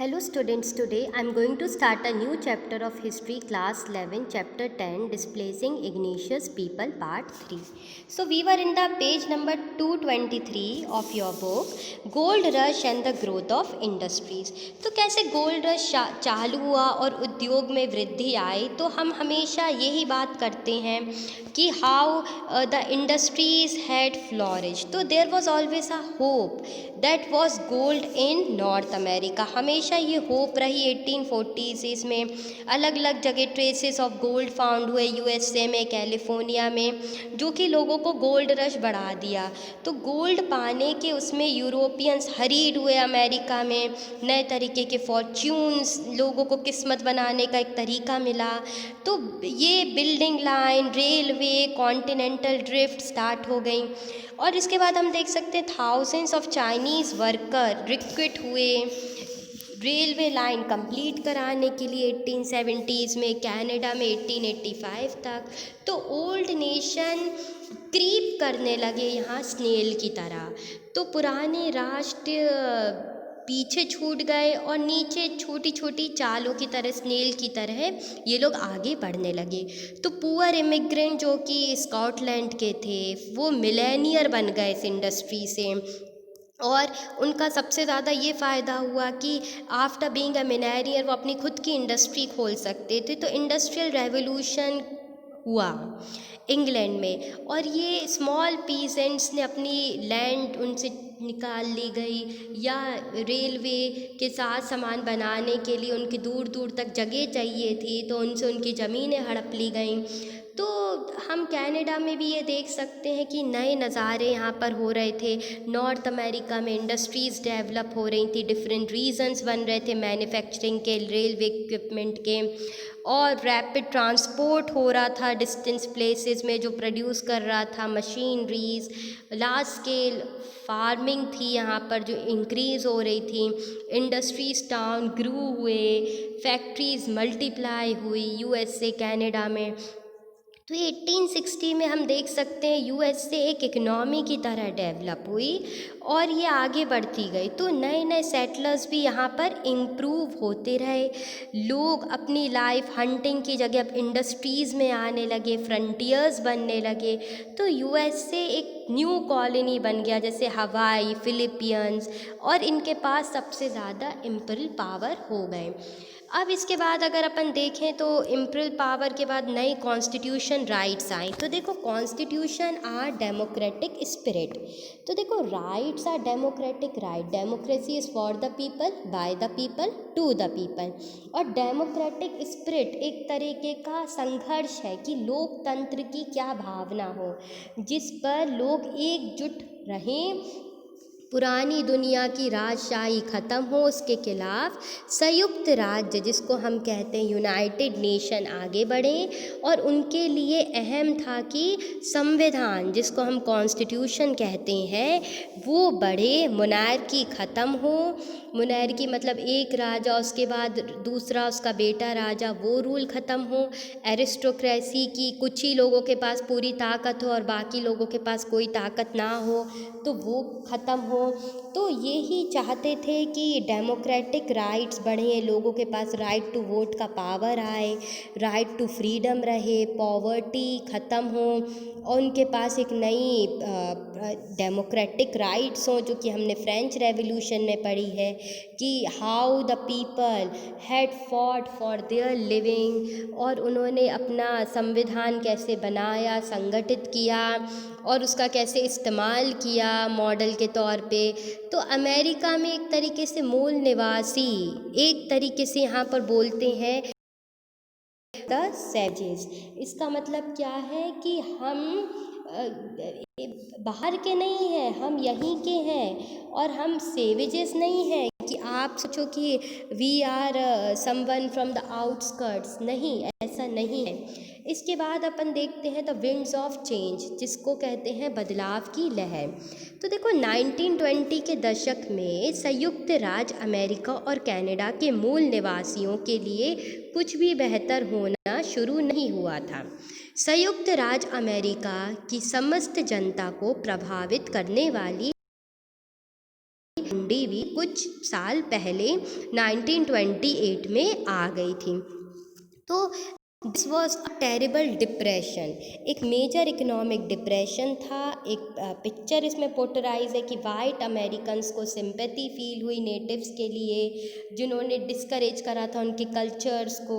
Hello students, today I am going to start a new chapter of history class 11 chapter 10 displacing Ignatius people part 3. So we were in the page number 223 of your book gold rush and the growth of industries. तो कैसे gold rush चालू हुआ और उद्योग में वृद्धि आई, तो हम हमेशा यही बात करते हैं कि how the industries had flourish. तो there was always a hope that was gold in North America. हमेशा ये होप रही 1840s इसमें अलग अलग जगह ट्रेसेस ऑफ गोल्ड फाउंड हुए यूएसए में, कैलिफोर्निया में, जो कि लोगों को गोल्ड रश बढ़ा दिया. तो गोल्ड पाने के उसमें यूरोपियंस हरीड हुए अमेरिका में, नए तरीके के फॉर्च्यून्स, लोगों को किस्मत बनाने का एक तरीका मिला. तो ये building line, railway, continental drift start हो गई. और इसके बाद हम देख सकते हैं thousands of Chinese worker recruit हुए रेलवे लाइन कंप्लीट कराने के लिए 1870s में, कनाडा में 1885 तक. तो ओल्ड नेशन क्रीप करने लगे यहाँ स्नेल की तरह. तो पुराने राष्ट्र पीछे छूट गए और नीचे छोटी छोटी चालों की तरह, स्नेल की तरह ये लोग आगे बढ़ने लगे. तो पुअर इमिग्रेंट जो कि स्कॉटलैंड के थे वो मिलेनियर बन गए इस इंडस्ट्री से. और उनका सबसे ज़्यादा ये फ़ायदा हुआ कि आफ्टर बीइंग अ मिलेनियर वो अपनी खुद की इंडस्ट्री खोल सकते थे. तो इंडस्ट्रियल रेवोल्यूशन हुआ इंग्लैंड में, और ये स्मॉल पीजेंट्स ने अपनी लैंड उनसे निकाल ली गई, या रेलवे के साथ सामान बनाने के लिए उनकी दूर दूर तक जगह चाहिए थी तो उनसे उनकी ज़मीनें हड़प ली गईं. तो हम कनाडा में भी ये देख सकते हैं कि नए नज़ारे यहाँ पर हो रहे थे. नॉर्थ अमेरिका में इंडस्ट्रीज़ डेवलप हो रही थी, डिफरेंट रीजन्स बन रहे थे मैन्युफैक्चरिंग के, रेलवे इक्विपमेंट के, और रैपिड ट्रांसपोर्ट हो रहा था डिस्टेंस प्लेसेस में जो प्रोड्यूस कर रहा था मशीनरीज. लार्ज स्केल फार्मिंग थी यहाँ पर जो इंक्रीज़ हो रही थी. इंडस्ट्रीज टाउन ग्रू हुए, फैक्ट्रीज़ मल्टीप्लाई हुई यूएसए कनाडा में. तो 1860 में हम देख सकते हैं यूएसए एक इकनॉमी की तरह डेवलप हुई और ये आगे बढ़ती गई. तो नए नए सेटलर्स भी यहाँ पर इम्प्रूव होते रहे. लोग अपनी लाइफ हंटिंग की जगह अब इंडस्ट्रीज़ में आने लगे, फ्रंटियर्स बनने लगे. तो यूएसए एक न्यू कॉलोनी बन गया, जैसे हवाई, फिलीपींस, और इनके पास सबसे ज़्यादा इम्पीरियल पावर हो गए. अब इसके बाद अगर अपन देखें तो इम्पीरियल पावर के बाद नई कॉन्स्टिट्यूशन राइट्स आई. तो देखो कॉन्स्टिट्यूशन आर डेमोक्रेटिक स्पिरिट. तो देखो rights are democratic right. Democracy is for the people, by the people, to the people. और डेमोक्रेटिक स्पिरिट एक तरीके का संघर्ष है कि लोकतंत्र की क्या भावना हो, जिस पर लोग एकजुट रहें, पुरानी दुनिया की राजशाही ख़त्म हो, उसके खिलाफ संयुक्त राज्य जिसको हम कहते हैं यूनाइटेड नेशन आगे बढ़ें. और उनके लिए अहम था कि संविधान जिसको हम कॉन्स्टिट्यूशन कहते हैं वो बढ़े, मोनार्की ख़त्म हो. मोनार्की मतलब एक राजा उसके बाद दूसरा उसका बेटा राजा, वो रूल ख़त्म हो. एरिस्टोक्रेसी की कुछ ही लोगों के पास पूरी ताकत हो और बाकी लोगों के पास कोई ताकत ना हो, तो वो ख़त्म हो. तो यही चाहते थे कि डेमोक्रेटिक राइट्स बढ़ें, लोगों के पास राइट टू वोट का पावर आए, राइट टू फ्रीडम रहे, पॉवर्टी ख़त्म हो, और उनके पास एक नई डेमोक्रेटिक राइट्स हों, जो कि हमने फ्रेंच रेवोल्यूशन में पढ़ी है कि how the people had fought for their living. और उन्होंने अपना संविधान कैसे बनाया, संगठित किया और उसका कैसे इस्तेमाल किया मॉडल के तौर पे. तो अमेरिका में एक तरीके से मूल निवासी एक तरीके से यहाँ पर बोलते हैं द सैवेजेस. इसका मतलब क्या है कि हम बाहर के नहीं हैं, हम यहीं के हैं, और हम सेवेजेस नहीं हैं कि आप सोचो कि we are someone from the outskirts. नहीं, ऐसा नहीं है. इसके बाद अपन देखते हैं द विंड्स ऑफ चेंज, जिसको कहते हैं बदलाव की लहर. तो देखो 1920 के दशक में संयुक्त राज्य अमेरिका और कनाडा के मूल निवासियों के लिए कुछ भी बेहतर होना शुरू नहीं हुआ था. संयुक्त राज्य अमेरिका की समस्त जनता को प्रभावित करने वाली थोड़ी भी कुछ साल पहले 1928 में आ गई थी। तो this was a terrible depression, एक मेजर इकोनॉमिक डिप्रेशन था। एक पिक्चर इसमें पोर्ट्राइज है कि वाइट अमेरिकन्स को सिंपैथी फील हुई नेटिव्स के लिए, जिन्होंने डिस्करेज करा था उनके कल्चर्स को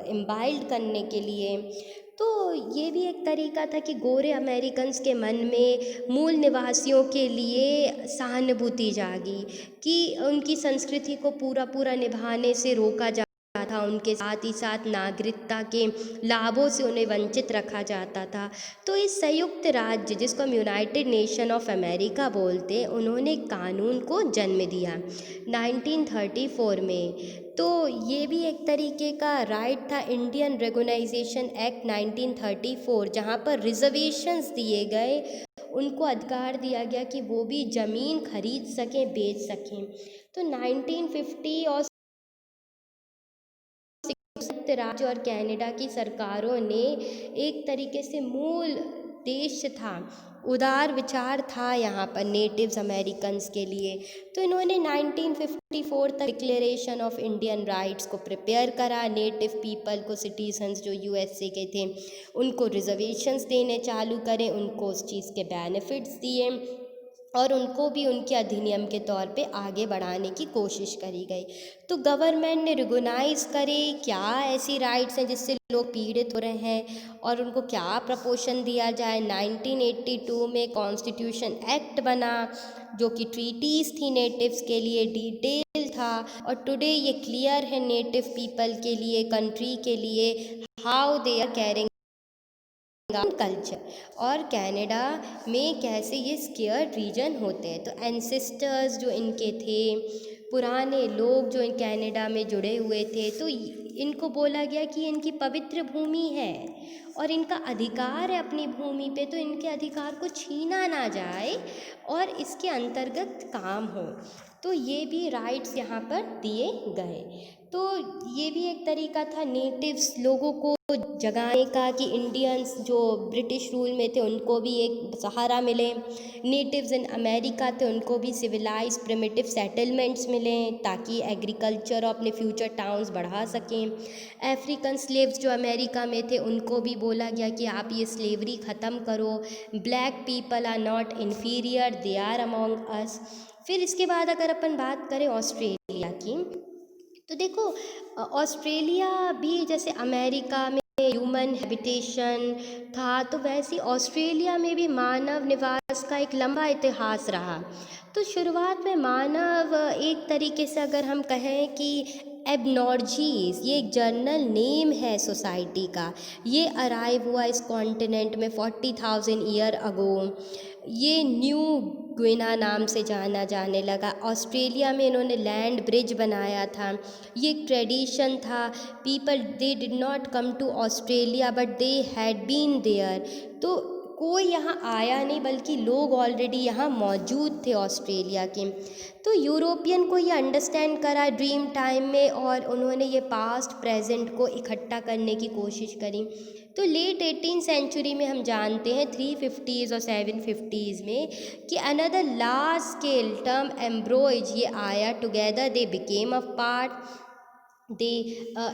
इम्बाइल्ड करने के लिए। तो ये भी एक तरीका था कि गोरे अमेरिकन्स के मन में मूल निवासियों के लिए सहानुभूति जागी, कि उनकी संस्कृति को पूरा निभाने से रोका जा था, उनके साथ ही साथ नागरिकता के लाभों से उन्हें वंचित रखा जाता था। तो इस संयुक्त राज्य, जिसको हम यूनाइटेड नेशन ऑफ अमेरिका बोलते हैं, उन्होंने कानून को जन्म दिया 1934 में। तो ये भी एक तरीके का राइट था, इंडियन रेगुनाइजेशन एक्ट 1934, जहाँ पर रिजर्वेशंस दिए गए, उनको अधिकार दिया गया कि वो भी ज़मीन खरीद सकें, बेच सकें। तो 1950 और संयुक्त राज्य और कनाडा की सरकारों ने एक तरीके से मूल देश था, उदार विचार था यहाँ पर नेटिव्स अमेरिकन्स के लिए। तो इन्होंने 1954 तक डिक्लेरेशन ऑफ इंडियन राइट्स को प्रिपेयर करा। नेटिव पीपल को, सिटीजन्स जो यूएसए के थे, उनको रिजर्वेशंस देने चालू करें, उनको उस चीज़ के बेनिफिट्स दिए, और उनको भी उनके अधिनियम के तौर पे आगे बढ़ाने की कोशिश करी गई। तो गवर्नमेंट ने रिकॉग्नाइज़ करे क्या ऐसी राइट्स हैं जिससे लोग पीड़ित हो रहे हैं, और उनको क्या प्रपोर्शन दिया जाए। 1982 में कॉन्स्टिट्यूशन एक्ट बना, जो कि ट्रीटीज़ थी नेटिव्स के लिए, डिटेल था, और टुडे ये क्लियर है नेटिव पीपल के लिए, कंट्री के लिए, how they are carrying culture, और कनाडा में कैसे ये स्केयर्ड रीजन होते हैं। तो एंसेस्टर्स जो इनके थे, पुराने लोग जो इन कनाडा में जुड़े हुए थे, तो इनको बोला गया कि इनकी पवित्र भूमि है और इनका अधिकार है अपनी भूमि पे, तो इनके अधिकार को छीना ना जाए और इसके अंतर्गत काम हो। तो ये भी राइट्स यहाँ पर दिए गए। तो ये भी एक तरीका था नेटिव्स लोगों को जगाने का, कि इंडियंस जो ब्रिटिश रूल में थे उनको भी एक सहारा मिले, नेटिव्स इन अमेरिका थे उनको भी सिविलाइज प्रिमिटिव सेटलमेंट्स मिलें ताकि एग्रीकल्चर और अपने फ्यूचर टाउन्स बढ़ा सकें। अफ्रीकन स्लेव्स जो अमेरिका में थे उनको भी बोला गया कि आप ये स्लेवरी ख़त्म करो, black people are not inferior, they are among us. फिर इसके बाद अगर अपन बात करें ऑस्ट्रेलिया की, तो देखो ऑस्ट्रेलिया भी जैसे अमेरिका में ह्यूमन हैबिटेशन था, तो वैसे ऑस्ट्रेलिया में भी मानव निवास का एक लंबा इतिहास रहा। तो शुरुआत में मानव एक तरीके से अगर हम कहें कि एबनॉर्जीज, ये एक जर्नल नेम है सोसाइटी का, ये अराइव हुआ इस कॉन्टिनेंट में 40,000 ईयर अगो। ये न्यू ग्विना नाम से जाना जाने लगा। ऑस्ट्रेलिया में इन्होंने लैंड ब्रिज बनाया था। ये एक ट्रेडिशन था, people they did not come to Australia but they had been there. तो कोई यहाँ आया नहीं, बल्कि लोग ऑलरेडी यहाँ मौजूद थे ऑस्ट्रेलिया के। तो यूरोपियन को ये अंडरस्टैंड करा ड्रीम टाइम में, और उन्होंने ये पास्ट प्रेजेंट को इकट्ठा करने की कोशिश करी। तो लेट 18th सेंचुरी में हम जानते हैं 350s और 750s में कि another large scale term embrace ये आया, together they became a part, they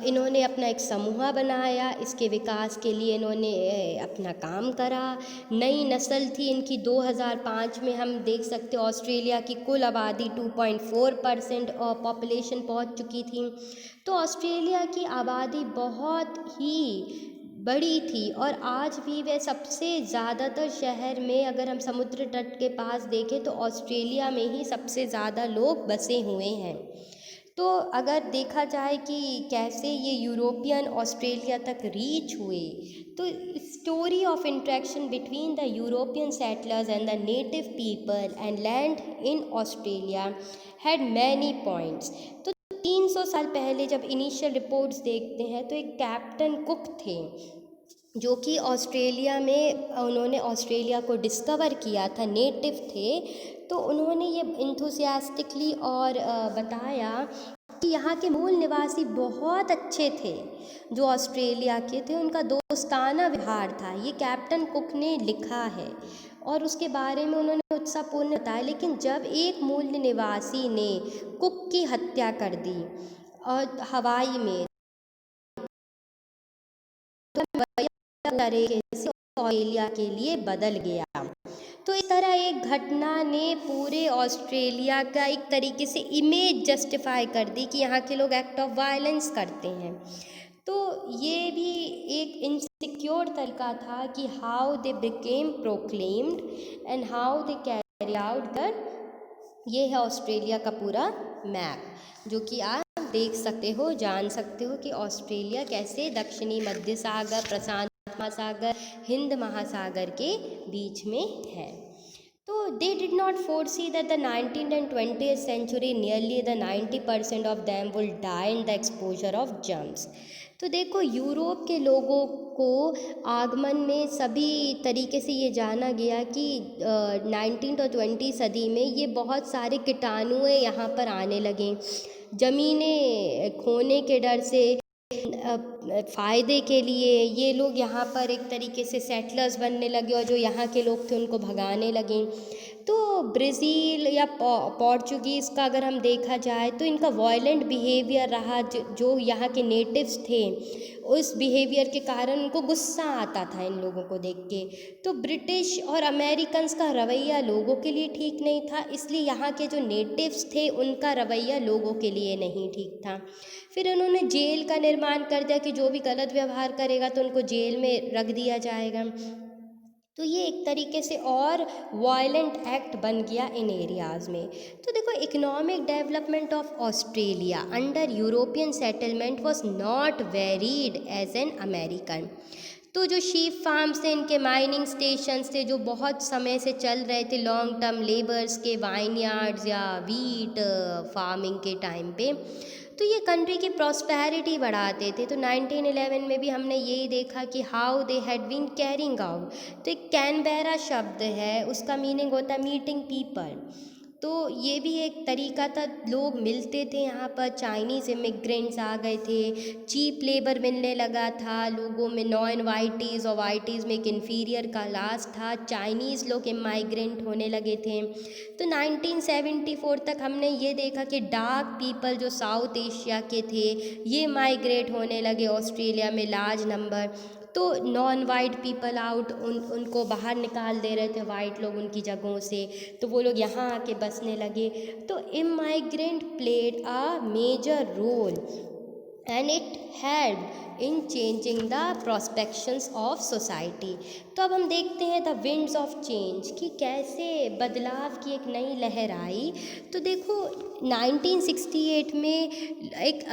इन्होंने अपना एक समूह बनाया, इसके विकास के लिए इन्होंने अपना काम करा। नई नस्ल थी इनकी 2005 में, हम देख सकते हैं ऑस्ट्रेलिया की कुल आबादी 2.4% और पॉपुलेशन पहुंच चुकी थी। तो ऑस्ट्रेलिया की आबादी बहुत ही बड़ी थी, और आज भी वह सबसे ज़्यादातर शहर में, अगर हम समुद्र तट के पास देखें तो ऑस्ट्रेलिया में ही सबसे ज़्यादा लोग बसे हुए हैं। तो अगर देखा जाए कि कैसे ये यूरोपियन ऑस्ट्रेलिया तक रीच हुए, तो story of interaction between the European settlers and the native people and land in Australia had many points. तो 300 साल पहले जब इनिशियल रिपोर्ट्स देखते हैं, तो एक कैप्टन कुक थे जो कि ऑस्ट्रेलिया में, उन्होंने ऑस्ट्रेलिया को डिस्कवर किया था, नेटिव थे। तो उन्होंने ये इंथुसियास्टिकली और बताया कि यहाँ के मूल निवासी बहुत अच्छे थे, जो ऑस्ट्रेलिया के थे, उनका दोस्ताना व्यवहार था। ये कैप्टन कुक ने लिखा है। और उसके बारे में उन्होंने उत्साहपूर्ण बताया। लेकिन जब एक मूल निवासी ने कुक की हत्या कर दी और हवाई में, तो रवैया तरीके से ऑस्ट्रेलिया के लिए बदल गया। तो इस तरह एक घटना ने पूरे ऑस्ट्रेलिया का एक तरीके से इमेज जस्टिफाई कर दी कि यहाँ के लोग एक्ट ऑफ वायलेंस करते हैं। तो ये भी एक इनसिक्योर तरीका था कि how they became proclaimed and how they carry out the, ये है ऑस्ट्रेलिया का पूरा मैप, जो कि आप देख सकते हो, जान सकते हो कि ऑस्ट्रेलिया कैसे दक्षिणी मध्य सागर, प्रशांत महासागर, हिंद महासागर के बीच में है। तो they did not foresee that the 19th and 20th century nearly the 90% of them will die in the exposure of germs। तो देखो, यूरोप के लोगों को आगमन में सभी तरीके से ये जाना गया कि 19th और 20th सदी में ये बहुत सारे कीटाणुएँ यहाँ पर आने लगे, ज़मीनें खोने के डर से फ़ायदे के लिए ये लोग यहाँ पर एक तरीके से सेटलर्स बनने लगे और जो यहाँ के लोग थे उनको भगाने लगे। तो ब्राज़ील या पोर्चुगीज़ का अगर हम देखा जाए तो इनका वायलेंट बिहेवियर रहा, जो यहाँ के नेटिव्स थे उस बिहेवियर के कारण उनको गुस्सा आता था इन लोगों को देख के। तो ब्रिटिश और अमेरिकन्स का रवैया लोगों के लिए ठीक नहीं था, इसलिए यहाँ के जो नेटिव्स थे उनका रवैया लोगों के लिए नहीं ठीक था। फिर उन्होंने जेल का निर्माण कर दिया कि जो भी गलत व्यवहार करेगा तो उनको जेल में रख दिया जाएगा। तो ये एक तरीके से और वायलेंट एक्ट बन गया इन एरियाज़ में। तो देखो, economic development of Australia under European settlement was not varied as an American. तो जो शीप फार्म्स थे, इनके माइनिंग स्टेशंस थे जो बहुत समय से चल रहे थे लॉन्ग टर्म लेबर्स के, वाइनयार्ड्स या वीट फार्मिंग के टाइम पे, तो ये कंट्री की प्रॉस्पेरिटी बढ़ाते थे। तो 1911 में भी हमने यही देखा कि how they had been carrying out. तो एक कैनबेरा शब्द है, उसका मीनिंग होता है मीटिंग पीपल। तो ये भी एक तरीका था, लोग मिलते थे यहाँ पर, चाइनीज़ इमिग्रेंट्स आ गए थे, चीप लेबर मिलने लगा था लोगों में, नॉन वाइटीज़ और वाइटीज़ में एक इन्फीरियर क्लास था, चाइनीज़ लोग इमाइग्रेंट होने लगे थे। तो 1974 तक हमने ये देखा कि डार्क पीपल जो साउथ एशिया के थे ये माइग्रेट होने लगे ऑस्ट्रेलिया में लार्ज नंबर। तो नॉन वाइट पीपल आउट, उनको बाहर निकाल दे रहे थे वाइट लोग उनकी जगहों से, तो वो लोग यहाँ आके बसने लगे। तो immigrant played a major role and it help in changing the prospections of society. तो अब हम देखते हैं द विंड्स ऑफ चेंज कि कैसे बदलाव की एक नई लहर आई। तो देखो, 1968 में एक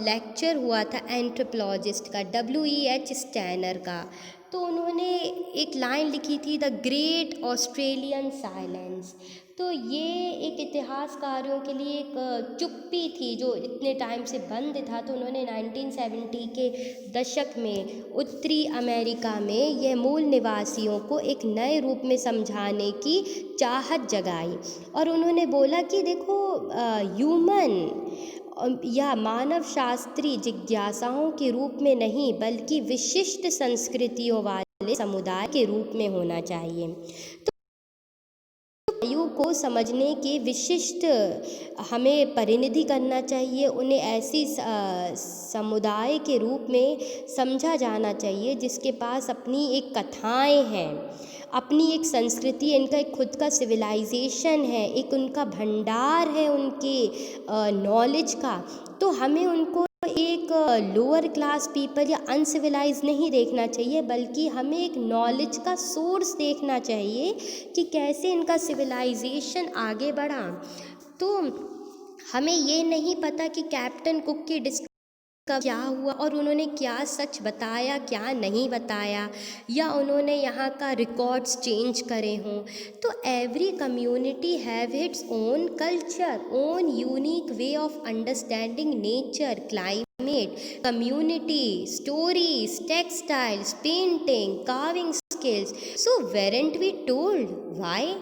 लेक्चर हुआ था एंथ्रोपोलॉजिस्ट का, WEH स्टैनर का। तो उन्होंने एक लाइन लिखी थी, द ग्रेट ऑस्ट्रेलियन साइलेंस। तो ये एक इतिहासकारों के लिए एक चुप्पी थी जो इतने टाइम से बंद था। तो उन्होंने 1970 के दशक में उत्तरी अमेरिका में यह मूल निवासियों को एक नए रूप में समझाने की चाहत जगाई। और उन्होंने बोला कि देखो, ह्यूमन या मानव शास्त्री जिज्ञासाओं के रूप में नहीं बल्कि विशिष्ट संस्कृतियों वाले समुदाय के रूप में होना चाहिए। आयु को समझने के विशिष्ट हमें परिनिधि करना चाहिए, उन्हें ऐसी समुदाय के रूप में समझा जाना चाहिए जिसके पास अपनी एक कथाएं हैं, अपनी एक संस्कृति, इनका एक खुद का सिविलाइजेशन है, एक उनका भंडार है उनके नॉलेज का। तो हमें उनको एक लोअर क्लास पीपल या अनसिविलाइज नहीं देखना चाहिए, बल्कि हमें एक नॉलेज का सोर्स देखना चाहिए कि कैसे इनका सिविलाइजेशन आगे बढ़ा। तो हमें ये नहीं पता कि कैप्टन कुक की क्या हुआ और उन्होंने क्या सच बताया, क्या नहीं बताया, या उन्होंने यहाँ का रिकॉर्ड्स चेंज करे हों। तो every community have its own culture, own unique way of understanding nature, climate, community, stories, textiles, painting, carving skills. So weren't we told why.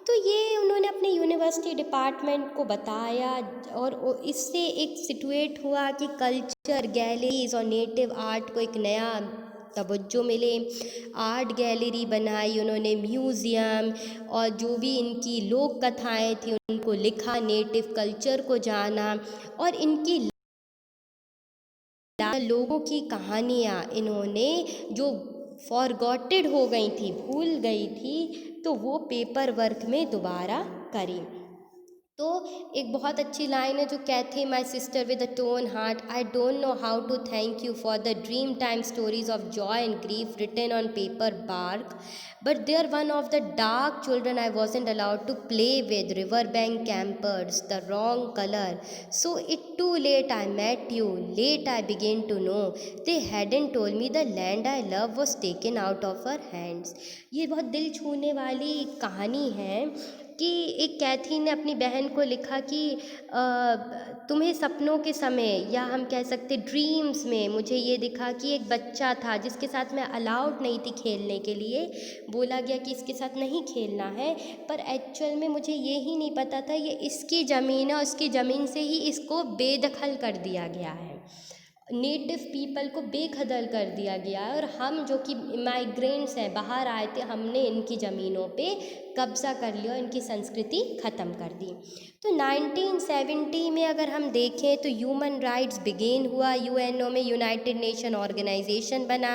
तो ये उन्होंने अपने यूनिवर्सिटी डिपार्टमेंट को बताया और इससे एक सिचुएट हुआ कि कल्चर, गैलरीज और नेटिव आर्ट को एक नया तवज्जो मिले। आर्ट गैलरी बनाई उन्होंने, म्यूज़ियम, और जो भी इनकी लोक कथाएँ थी उनको लिखा, नेटिव कल्चर को जाना, और इनकी लोगों की कहानियाँ इन्होंने जो फॉरगॉटेड हो गई थी, भूल गई थी, तो वो पेपर वर्क में दोबारा करी। तो एक बहुत अच्छी लाइन है जो कहती है, my sister with a torn heart, I don't know how to thank you for the dream time stories of joy and grief written on paper bark, but they're one of the dark children I wasn't allowed to play with, riverbank campers, the wrong color. So it too late I met you, late I began to know, they hadn't told me the land I love was taken out of our hands. ये बहुत दिल छूने वाली कहानी है कि एक कैथी ने अपनी बहन को लिखा कि तुम्हें सपनों के समय, या हम कह सकते ड्रीम्स में, मुझे ये दिखा कि एक बच्चा था जिसके साथ मैं अलाउड नहीं थी खेलने के लिए, बोला गया कि इसके साथ नहीं खेलना है, पर एक्चुअल में मुझे ये ही नहीं पता था ये इसकी ज़मीन है और उसकी ज़मीन से ही इसको बेदखल कर दिया गया है, नेटिव पीपल को बेखदर कर दिया गया है, और हम जो कि माइग्रेंट्स हैं, बाहर आए थे, हमने इनकी ज़मीनों पे कब्ज़ा कर लिया, इनकी संस्कृति ख़त्म कर दी। तो 1970 में अगर हम देखें तो ह्यूमन राइट्स बिगेन हुआ, यूएनओ में यूनाइटेड नेशन ऑर्गेनाइजेशन बना,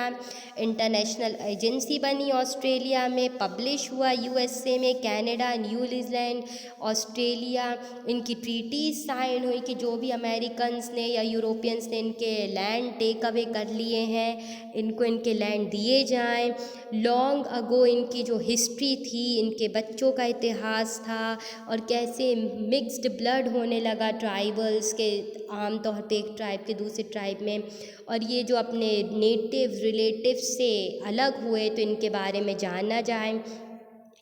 इंटरनेशनल एजेंसी बनी, ऑस्ट्रेलिया में पब्लिश हुआ, यूएसए में, कनाडा, न्यूजीलैंड, ऑस्ट्रेलिया, इनकी ट्रीटीज साइन हुई कि जो भी अमेरिकन्स ने या यूरोपियंस ने इनके लैंड टेक अवे कर लिए हैं, इनको इनके लैंड दिए जाएं। लॉन्ग अगो इनकी जो हिस्ट्री थी, इनके बच्चों का इतिहास था, और कैसे मिक्स्ड ब्लड होने लगा ट्राइबल्स के, आम तौर पे एक ट्राइब के दूसरे ट्राइब में, और ये जो अपने नेटिव रिलेटिव से अलग हुए तो इनके बारे में जाना जाए।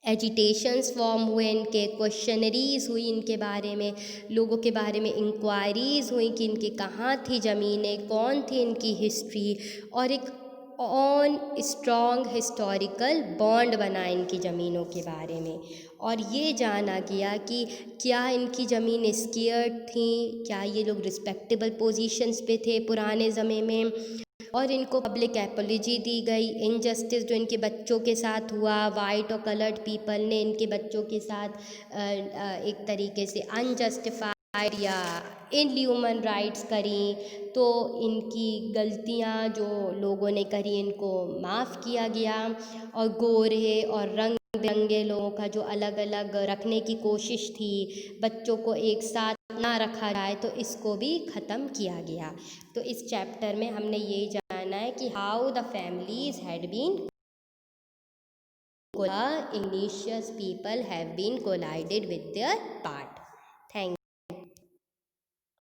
एजिटेशंस फॉर्म हुए इनके, क्वेश्चनरीज हुई इनके बारे में, लोगों के बारे में इंक्वायरीज़ हुई कि इनकी कहाँ थी ज़मीनें, कौन थी इनकी हिस्ट्री, और एक ऑन स्ट्रॉन्ग हिस्टोरिकल बॉन्ड बना इनकी ज़मीनों के बारे में, और ये जाना गया कि क्या इनकी ज़मीन स्केयर्ड थी, क्या ये लोग रिस्पेक्टेबल पोजीशंस पे थे पुराने ज़माने में, और इनको पब्लिक एपोलॉजी दी गई। इनजस्टिस जो इनके बच्चों के साथ हुआ, वाइट और कलर्ड पीपल ने इनके बच्चों के साथ एक तरीके से अनजस्टिफाइड या इनह्यूमन राइट्स करी, तो इनकी गलतियां जो लोगों ने करी इनको माफ़ किया गया, और गोरे और रंग बिरंगे लोगों का जो अलग अलग रखने की कोशिश थी, बच्चों को एक साथ ना रखा जाए, तो इसको भी ख़त्म किया गया। तो इस चैप्टर में हमने यही जाना है कि how the families had been, igneous people have been collided with their part.